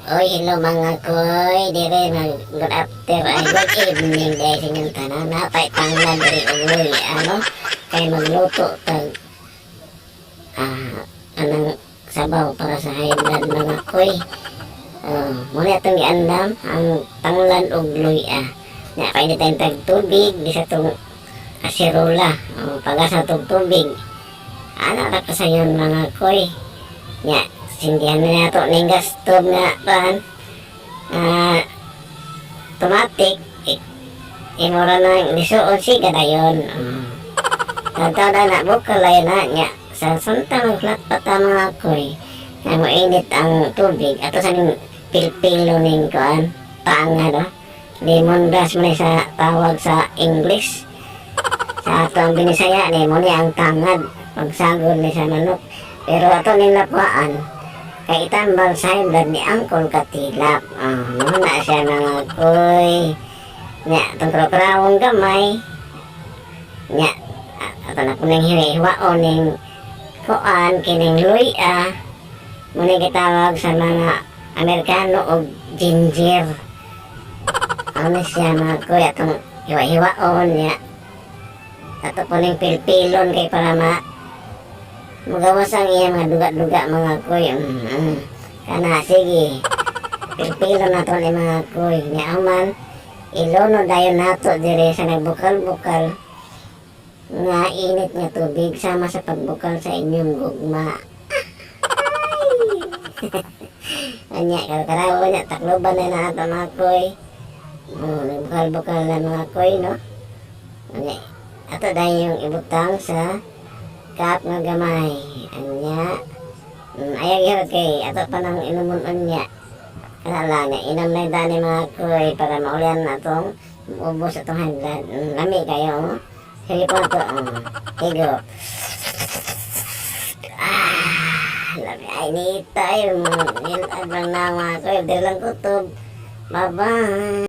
Oy, hello mga koy, dire na good after, good evening dahil sa inyong tanan. Napay tanglan diri uloy, kay magluto tag anang sabaw para sa highland mga koy. Muna itong iandam ang tanglan og luya. Nya pwede tayong tag tubig di sa itong asirola. Pagasa itong tubig. Ana ra pa sa yun mga koy. Nya sindihan na nato ning gas stove nga pan automatic imura na lisuod siya dayon. Tantaw na bukal ay na nya sa suntang flat pata mga koy na mo init ang tubig ato sa ning pilpilo ning kuan tanga do lemongrass man sa tawag sa English, sa ato ang Binisaya ni mo ni ang tangad pagsagol ni sa manok, pero ato ning lapuan kay itambal sa highland ni Angkol Katilap. Muna siya mga koy nya itong krokrawong gamay nya ato na po nang hiwaon ning kuan kining luya muna gitawag sa mga Amerikano og ginger. Ano siya mga koy atong hiwa-hiwaon nya ato po ning pilpilon kay para magawas ang iya mga duga-duga mga koy. Kana sige pilpilon nato ni mga koy nya man ilono dayon nato dire sa nagbukal-bukal nga init nga tubig sama sa pagbukal sa inyong gugma. Anya karaw nya takloban na nato mga koy. Nagbukal-bukal na mga koy no. Anya ato dayon ibutang sa cup nga gamay. Anya ayaw gyud kay ato pa nang inumon nya. Kanala niya inam na dani mga koy para maulian natong ubos atong highland. Lami kayo. Sige po ito. Higo. Lami ay nita yung mga ilan na mga koy. Dilang kutob. Bye bye.